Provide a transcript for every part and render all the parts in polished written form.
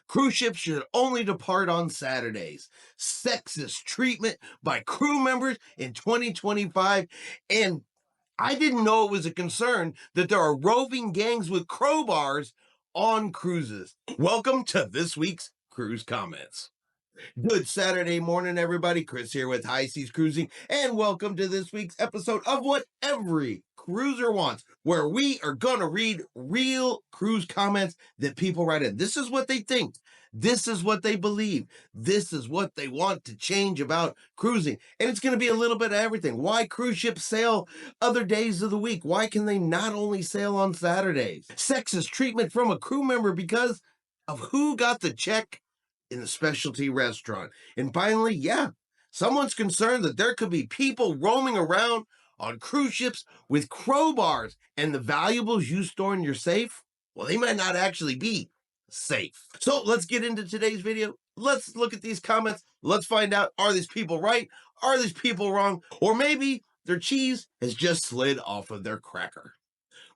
Cruise ships should only depart on Saturdays. Sexist treatment by crew members in 2025. And I didn't know it was a concern that there are roving gangs with crowbars on cruises. Welcome to this week's Cruise Comments. Good Saturday morning, everybody. Chris here with High Seas Cruising, and welcome to this week's episode of What Every Cruiser Wants, where we are going to read real cruise comments that people write in. This is what they think. This is what they believe. This is what they want to change about cruising. And it's going to be a little bit of everything. Why cruise ships sail other days of the week? Why can they not only sail on Saturdays? Sexist treatment from a crew member because of who got the check in the specialty restaurant. And finally, someone's concerned that there could be people roaming around on cruise ships with crowbars, and the valuables you store in your safe, well, they might not actually be safe. So let's get into today's video. Let's look at these comments. Let's find out, are these people right? Are these people wrong? Or maybe their cheese has just slid off of their cracker.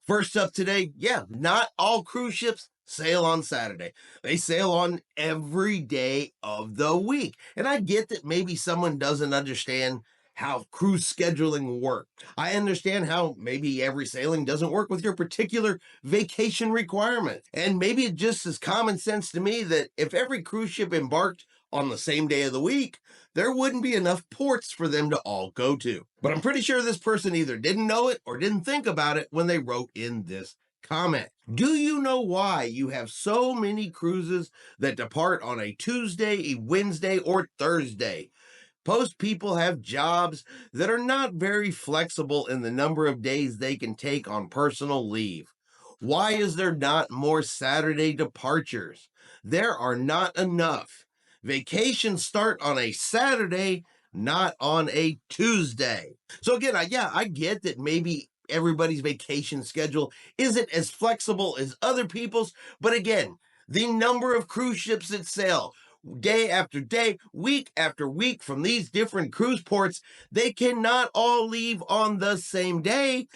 First up today, not all cruise ships sail on Saturday. They sail on every day of the week. And I get that maybe someone doesn't understand how cruise scheduling works. I understand how maybe every sailing doesn't work with your particular vacation requirement. And maybe it just is common sense to me that if every cruise ship embarked on the same day of the week, there wouldn't be enough ports for them to all go to. But I'm pretty sure this person either didn't know it or didn't think about it when they wrote in this comment. Do you know why you have so many cruises that depart on a Tuesday, a Wednesday, or Thursday? Most people have jobs that are not very flexible in the number of days they can take on personal leave. Why is there not more Saturday departures? There are not enough. Vacations start on a Saturday, not on a Tuesday. So again, I get that maybe everybody's vacation schedule isn't as flexible as other people's, but again, the number of cruise ships that sail day after day, week after week from these different cruise ports, they cannot all leave on the same day.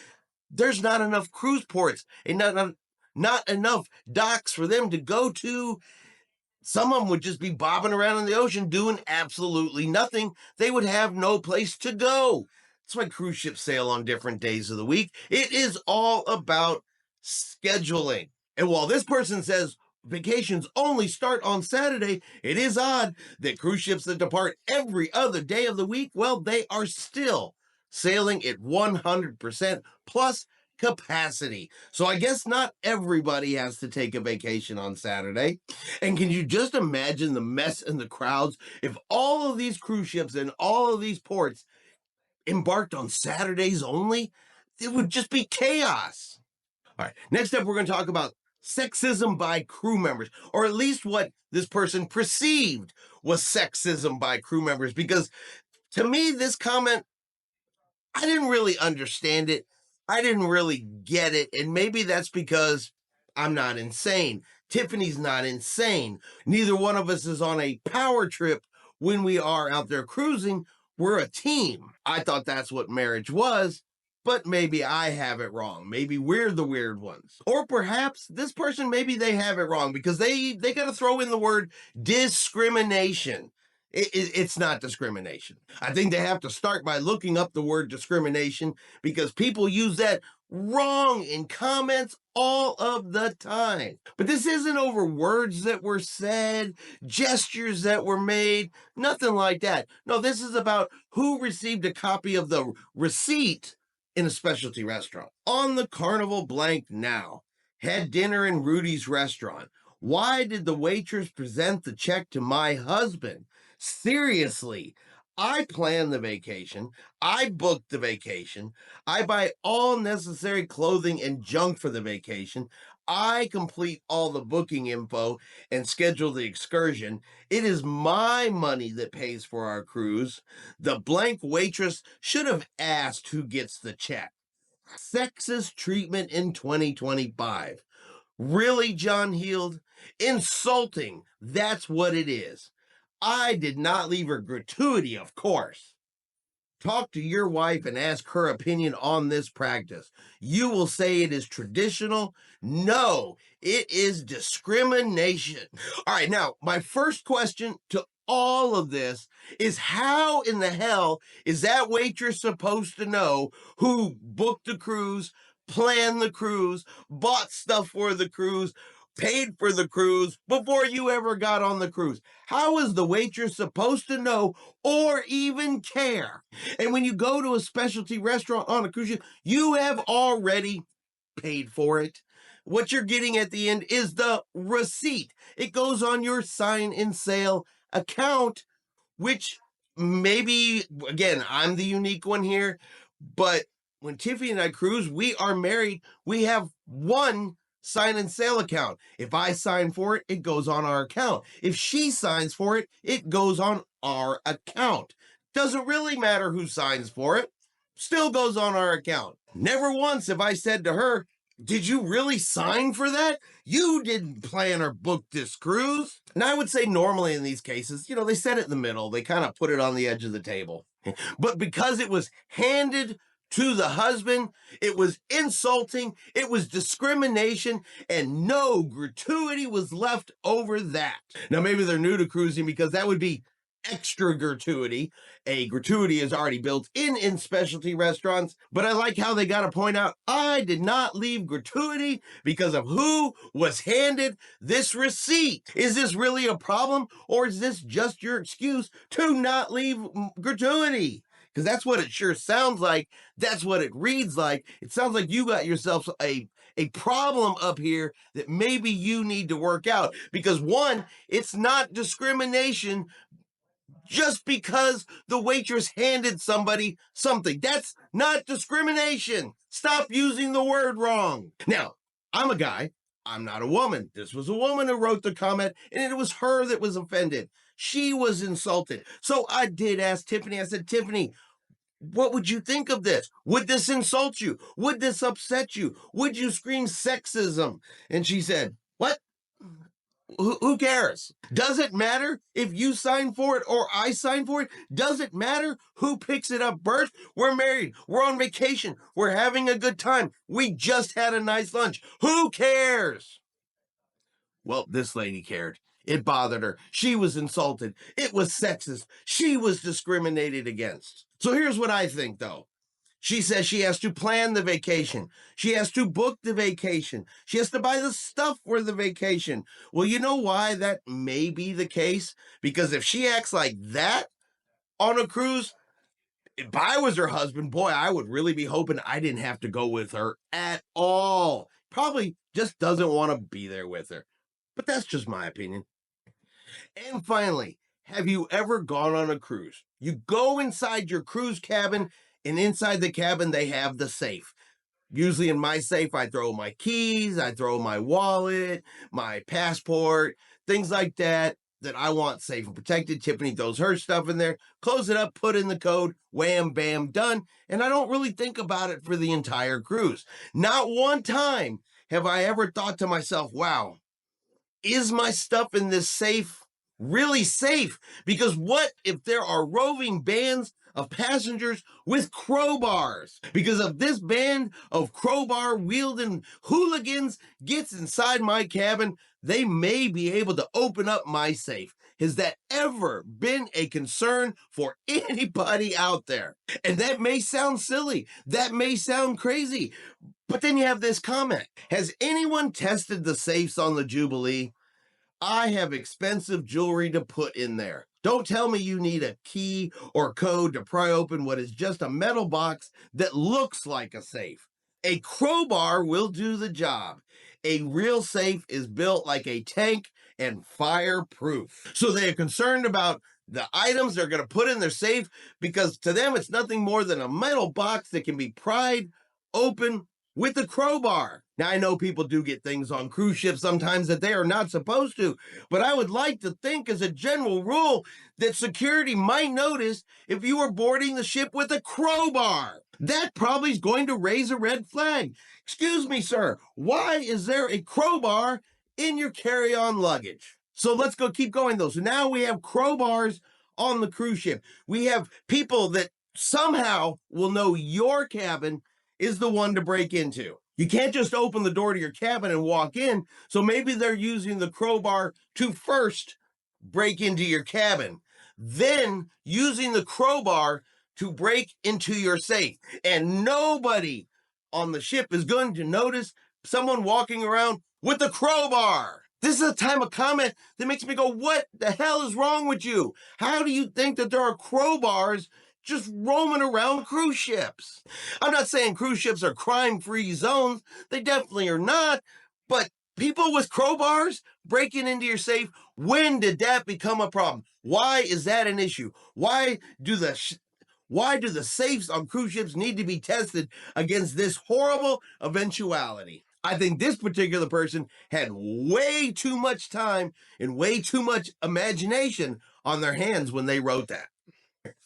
There's not enough cruise ports and not enough docks for them to go to. Some of them would just be bobbing around in the ocean doing absolutely nothing. They would have no place to go. That's why cruise ships sail on different days of the week. It is all about scheduling. And while this person says vacations only start on Saturday, it is odd that cruise ships that depart every other day of the week, well, they are still sailing at 100% plus capacity. So I guess not everybody has to take a vacation on Saturday. And can you just imagine the mess and the crowds if all of these cruise ships and all of these ports embarked on Saturdays only? It would just be chaos. All right, next up, we're going to talk about sexism by crew members, or at least what this person perceived was sexism by crew members, because to me, this comment, I didn't really understand it. I didn't really get it. And maybe that's because I'm not insane. Tiffany's not insane. Neither one of us is on a power trip when we are out there cruising. We're a team. I thought that's what marriage was, but maybe I have it wrong. Maybe we're the weird ones. Or perhaps this person, maybe they have it wrong because they got to throw in the word discrimination. It's not discrimination. I think they have to start by looking up the word discrimination because people use that wrong in comments all of the time. But this isn't over words that were said, gestures that were made, nothing like that. No, this is about who received a copy of the receipt in a specialty restaurant. On the Carnival blank now. Had dinner in Rudy's restaurant. Why did the waitress present the check to my husband? Seriously, I plan the vacation. I book the vacation. I buy all necessary clothing and junk for the vacation. I complete all the booking info and schedule the excursion. It is my money that pays for our cruise. The blank waitress should have asked who gets the check. Sexist treatment in 2025. Really, John Heald? Insulting. That's what it is. I did not leave a gratuity, of course. Talk to your wife and ask her opinion on this practice. You will say it is traditional. No, it is discrimination. All right, now, my first question to all of this is how in the hell is that waitress supposed to know who booked the cruise, planned the cruise, bought stuff for the cruise, paid for the cruise before you ever got on the cruise? How is the waitress supposed to know or even care? And when you go to a specialty restaurant on a cruise ship, you have already paid for it. What you're getting at the end is the receipt. It goes on your sign and sale account, which maybe, again, I'm the unique one here, but when Tiffany and I cruise, we are married. We have one sign and sale account. If I sign for it, it goes on our account. If she signs for it, it goes on our account. Doesn't really matter who signs for it, still goes on our account. Never once have I said to her, did you really sign for that? You didn't plan or book this cruise. And I would say normally in these cases, they set it in the middle. They kind of put it on the edge of the table. But because it was handed to the husband, it was insulting, it was discrimination, and no gratuity was left over that. Now, maybe they're new to cruising because that would be extra gratuity. A gratuity is already built in specialty restaurants, but I like how they got to point out, I did not leave gratuity because of who was handed this receipt. Is this really a problem, or is this just your excuse to not leave gratuity? Because that's what it sure sounds like. That's what it reads like. It sounds like you got yourself a problem up here that maybe you need to work out. Because one, it's not discrimination just because the waitress handed somebody something. That's not discrimination. Stop using the word wrong. Now, I'm a guy. I'm not a woman. This was a woman who wrote the comment, and it was her that was offended. She was insulted. So I did ask Tiffany, I said, Tiffany, what would you think of this? Would this insult you? Would this upset you? Would you scream sexism? And she said, what? Who cares? Does it matter if you sign for it or I sign for it? Does it matter who picks it up first? We're married. We're on vacation. We're having a good time. We just had a nice lunch. Who cares? Well, this lady cared. It bothered her. She was insulted. It was sexist. She was discriminated against. So here's what I think, though. She says she has to plan the vacation. She has to book the vacation. She has to buy the stuff for the vacation. Well, you know why that may be the case? Because if she acts like that on a cruise, if I was her husband, boy, I would really be hoping I didn't have to go with her at all. Probably just doesn't want to be there with her. But that's just my opinion. And finally, have you ever gone on a cruise? You go inside your cruise cabin, and inside the cabin, they have the safe. Usually in my safe, I throw my keys, I throw my wallet, my passport, things like that I want safe and protected. Tiffany throws her stuff in there, close it up, put in the code, wham, bam, done. And I don't really think about it for the entire cruise. Not one time have I ever thought to myself, wow, is my stuff in this safe really safe? Because what if there are roving bands of passengers with crowbars? Because if this band of crowbar wielding hooligans gets inside my cabin, they may be able to open up my safe. Has that ever been a concern for anybody out there? And that may sound silly. That may sound crazy. But then you have this comment. Has anyone tested the safes on the Jubilee? I have expensive jewelry to put in there. Don't tell me you need a key or code to pry open what is just a metal box that looks like a safe. A crowbar will do the job. A real safe is built like a tank and fireproof. So they are concerned about the items they're going to put in their safe because to them it's nothing more than a metal box that can be pried open with a crowbar. Now, I know people do get things on cruise ships sometimes that they are not supposed to, but I would like to think as a general rule that security might notice if you are boarding the ship with a crowbar. That probably is going to raise a red flag. Excuse me, sir, why is there a crowbar in your carry-on luggage? So let's keep going though. So now we have crowbars on the cruise ship. We have people that somehow will know your cabin is the one to break into. You can't just open the door to your cabin and walk in, so maybe they're using the crowbar to first break into your cabin, then using the crowbar to break into your safe. And nobody on the ship is going to notice someone walking around with a crowbar. This is a time of comment that makes me go, what the hell is wrong with you? How do you think that there are crowbars just roaming around cruise ships? I'm not saying cruise ships are crime-free zones. They definitely are not. But people with crowbars breaking into your safe, when did that become a problem? Why is that an issue? Why do the safes on cruise ships need to be tested against this horrible eventuality? I think this particular person had way too much time and way too much imagination on their hands when they wrote that.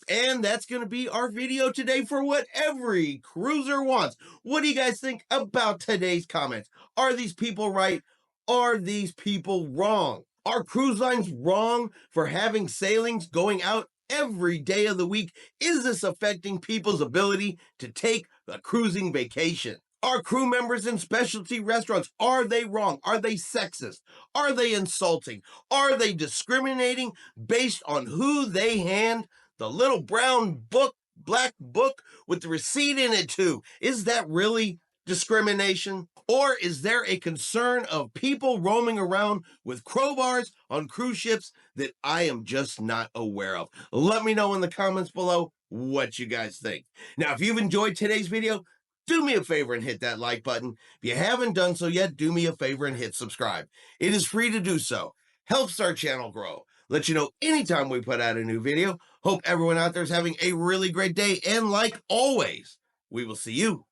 And that's going to be our video today for what every cruiser wants. What do you guys think about today's comments? Are these people right? Are these people wrong? Are cruise lines wrong for having sailings going out every day of the week? Is this affecting people's ability to take a cruising vacation? Are crew members in specialty restaurants, are they wrong? Are they sexist? Are they insulting? Are they discriminating based on who they hand the little brown book, black book with the receipt in it to? Is that really discrimination? Or is there a concern of people roaming around with crowbars on cruise ships that I am just not aware of? Let me know in the comments below what you guys think. Now, if you've enjoyed today's video, do me a favor and hit that like button. If you haven't done so yet, do me a favor and hit subscribe. It is free to do so. Helps our channel grow. Let you know anytime we put out a new video. Hope everyone out there is having a really great day. And like always, we will see you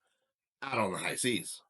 out on the high seas.